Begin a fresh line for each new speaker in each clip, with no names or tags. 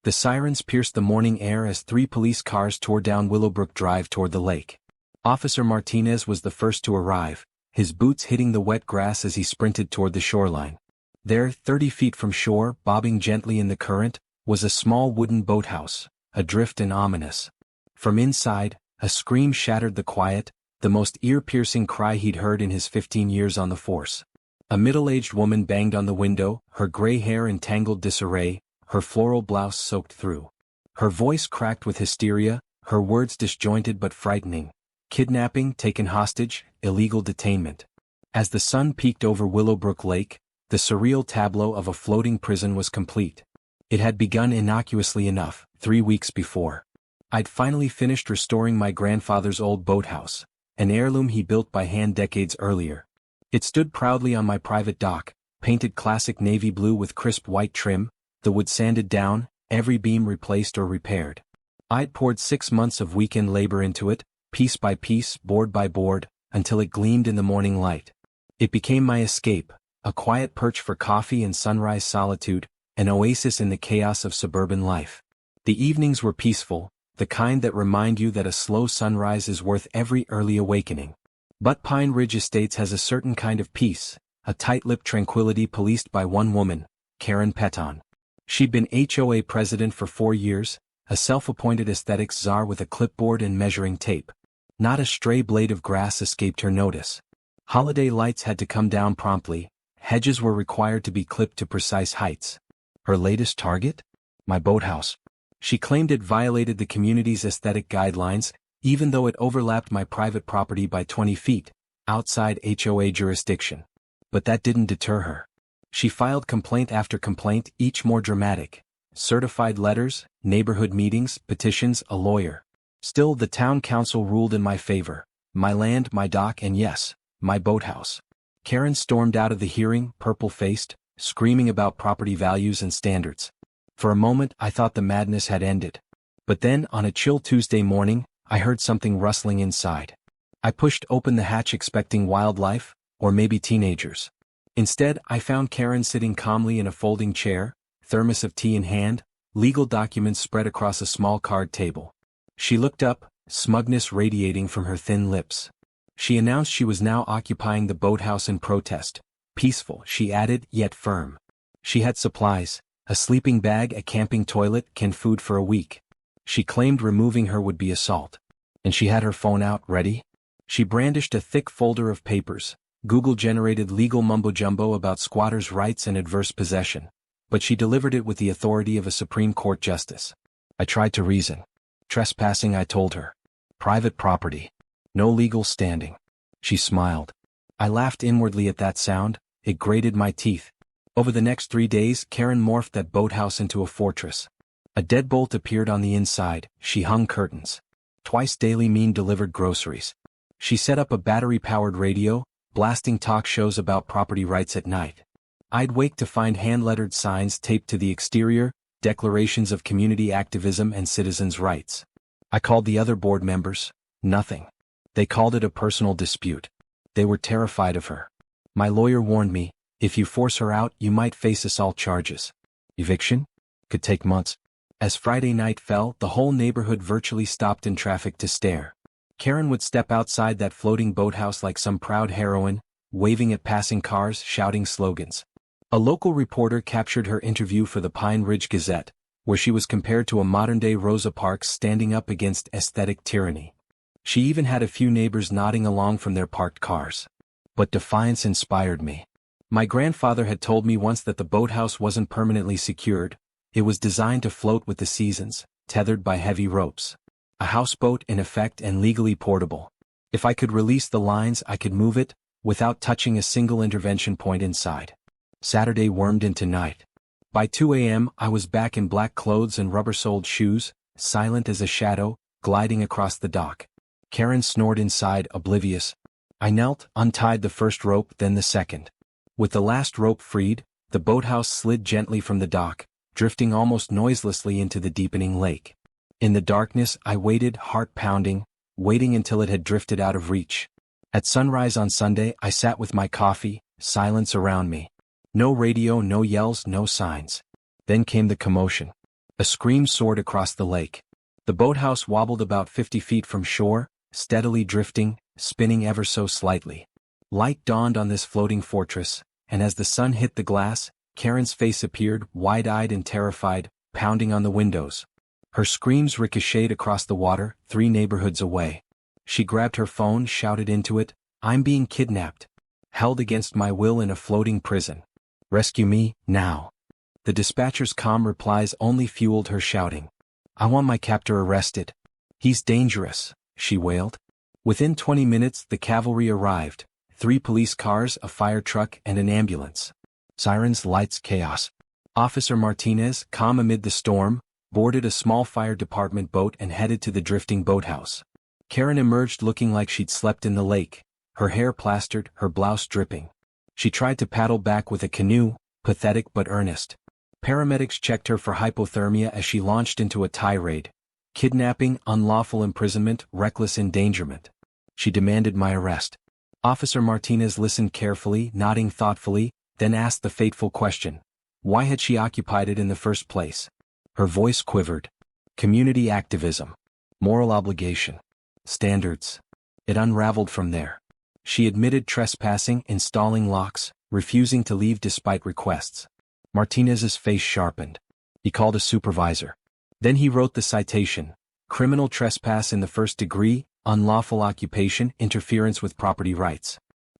The sirens pierced the morning air as 3 police cars tore down Willowbrook Drive toward the lake. Officer Martinez was the first to arrive, his boots hitting the wet grass as he sprinted toward the shoreline. There, 30 feet from shore, bobbing gently in the current, was a small wooden boathouse, adrift and ominous. From inside, a scream shattered the quiet, the most ear-piercing cry he'd heard in his 15 years on the force. A middle-aged woman banged on the window, her gray hair in tangled disarray, her floral blouse soaked through. Her voice cracked with hysteria, her words disjointed but frightening. Kidnapping, taken hostage, illegal detainment. As the sun peeked over Willowbrook Lake, the surreal tableau of a floating prison was complete. It had begun innocuously enough, 3 weeks before. I'd finally finished restoring my grandfather's old boathouse, an heirloom he built by hand decades earlier. It stood proudly on my private dock, painted classic navy blue with crisp white trim, the wood sanded down, every beam replaced or repaired. I'd poured 6 months of weekend labor into it, piece by piece, board by board, until it gleamed in the morning light. It became my escape, a quiet perch for coffee and sunrise solitude, an oasis in the chaos of suburban life. The evenings were peaceful, the kind that remind you that a slow sunrise is worth every early awakening. But Pine Ridge Estates has a certain kind of peace, a tight-lipped tranquility policed by one woman, Karen Peton. She'd been HOA president for 4 years, a self-appointed aesthetics czar with a clipboard and measuring tape. Not a stray blade of grass escaped her notice. Holiday lights had to come down promptly, hedges were required to be clipped to precise heights. Her latest target? My boathouse. She claimed it violated the community's aesthetic guidelines, even though it overlapped my private property by 20 feet, outside HOA jurisdiction. But that didn't deter her. She filed complaint after complaint, each more dramatic. Certified letters, neighborhood meetings, petitions, a lawyer. Still, the town council ruled in my favor. My land, my dock, and yes, my boathouse. Karen stormed out of the hearing, purple-faced, screaming about property values and standards. For a moment, I thought the madness had ended. But then, on a chill Tuesday morning, I heard something rustling inside. I pushed open the hatch expecting wildlife, or maybe teenagers. Instead, I found Karen sitting calmly in a folding chair, thermos of tea in hand, legal documents spread across a small card table. She looked up, smugness radiating from her thin lips. She announced she was now occupying the boathouse in protest. Peaceful, she added, yet firm. She had supplies, a sleeping bag, a camping toilet, canned food for a week. She claimed removing her would be assault. And she had her phone out, ready? She brandished a thick folder of papers, Google-generated legal mumbo-jumbo about squatters' rights and adverse possession. But she delivered it with the authority of a Supreme Court justice. I tried to reason. Trespassing, I told her. Private property. No legal standing. She smiled. I laughed inwardly at that sound, it grated my teeth. Over the next 3 days, Karen morphed that boathouse into a fortress. A deadbolt appeared on the inside, she hung curtains. Twice daily delivered groceries. She set up a battery-powered radio, blasting talk shows about property rights at night. I'd wake to find hand-lettered signs taped to the exterior, declarations of community activism and citizens' rights. I called the other board members, nothing. They called it a personal dispute. They were terrified of her. My lawyer warned me, if you force her out, you might face assault charges. Eviction? Could take months. As Friday night fell, the whole neighborhood virtually stopped in traffic to stare. Karen would step outside that floating boathouse like some proud heroine, waving at passing cars, shouting slogans. A local reporter captured her interview for the Pine Ridge Gazette, where she was compared to a modern-day Rosa Parks standing up against aesthetic tyranny. She even had a few neighbors nodding along from their parked cars. But defiance inspired me. My grandfather had told me once that the boathouse wasn't permanently secured. It was designed to float with the seasons, tethered by heavy ropes. A houseboat in effect and legally portable. If I could release the lines, I could move it, without touching a single intervention point inside. Saturday wormed into night. By 2 a.m., I was back in black clothes and rubber-soled shoes, silent as a shadow, gliding across the dock. Karen snored inside, oblivious. I knelt, untied the first rope, then the second. With the last rope freed, the boathouse slid gently from the dock, drifting almost noiselessly into the deepening lake. In the darkness, I waited, heart pounding, waiting until it had drifted out of reach. At sunrise on Sunday, I sat with my coffee, silence around me. No radio, no yells, no signs. Then came the commotion. A scream soared across the lake. The boathouse wobbled about 50 feet from shore, steadily drifting, spinning ever so slightly. Light dawned on this floating fortress, and as the sun hit the glass, Karen's face appeared, wide-eyed and terrified, pounding on the windows. Her screams ricocheted across the water, 3 neighborhoods away. She grabbed her phone, shouted into it, "I'm being kidnapped. Held against my will in a floating prison. Rescue me, now." The dispatcher's calm replies only fueled her shouting. "I want my captor arrested. He's dangerous," she wailed. Within 20 minutes the cavalry arrived, 3 police cars, a fire truck, and an ambulance. Sirens, lights, chaos. Officer Martinez, calm amid the storm, boarded a small fire department boat and headed to the drifting boathouse. Karen emerged looking like she'd slept in the lake, her hair plastered, her blouse dripping. She tried to paddle back with a canoe, pathetic but earnest. Paramedics checked her for hypothermia as she launched into a tirade. Kidnapping, unlawful imprisonment, reckless endangerment. She demanded my arrest. Officer Martinez listened carefully, nodding thoughtfully, then asked the fateful question. Why had she occupied it in the first place? Her voice quivered. Community activism. Moral obligation. Standards. It unraveled from there. She admitted trespassing, installing locks, refusing to leave despite requests. Martinez's face sharpened. He called a supervisor. Then he wrote the citation. Criminal trespass in the first degree, unlawful occupation, interference with property rights.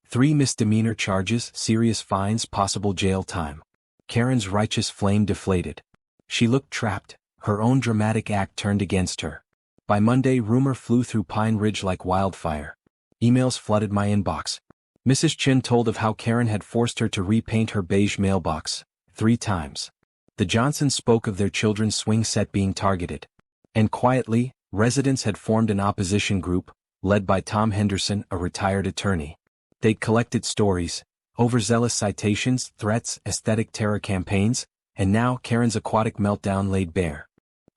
3 misdemeanor charges, serious fines, possible jail time. Karen's righteous flame deflated. She looked trapped, her own dramatic act turned against her. By Monday, rumor flew through Pine Ridge like wildfire. Emails flooded my inbox. Mrs. Chin told of how Karen had forced her to repaint her beige mailbox 3 times. The Johnsons spoke of their children's swing set being targeted. And quietly, residents had formed an opposition group, led by Tom Henderson, a retired attorney. They'd collected stories, overzealous citations, threats, aesthetic terror campaigns, and now Karen's aquatic meltdown laid bare.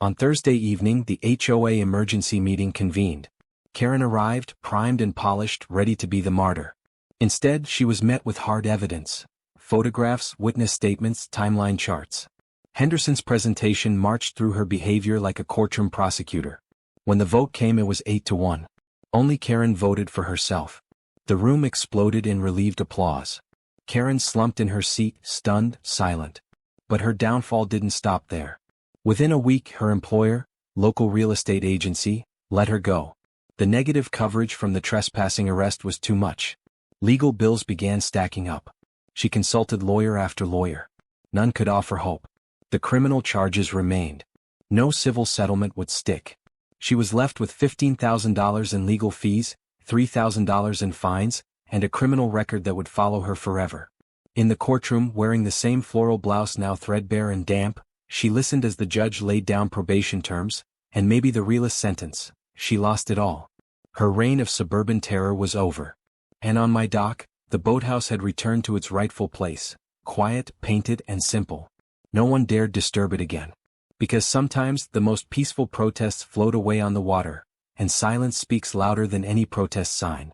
On Thursday evening, the HOA emergency meeting convened. Karen arrived, primed and polished, ready to be the martyr. Instead, she was met with hard evidence. Photographs, witness statements, timeline charts. Henderson's presentation marched through her behavior like a courtroom prosecutor. When the vote came, it was 8-1. Only Karen voted for herself. The room exploded in relieved applause. Karen slumped in her seat, stunned, silent. But her downfall didn't stop there. Within a week, her employer, local real estate agency, let her go. The negative coverage from the trespassing arrest was too much. Legal bills began stacking up. She consulted lawyer after lawyer. None could offer hope. The criminal charges remained. No civil settlement would stick. She was left with $15,000 in legal fees, $3,000 in fines, and a criminal record that would follow her forever. In the courtroom, wearing the same floral blouse now threadbare and damp, she listened as the judge laid down probation terms, and maybe the realest sentence. She lost it all. Her reign of suburban terror was over. And on my dock, the boathouse had returned to its rightful place, quiet, painted, and simple. No one dared disturb it again. Because sometimes the most peaceful protests float away on the water, and silence speaks louder than any protest sign.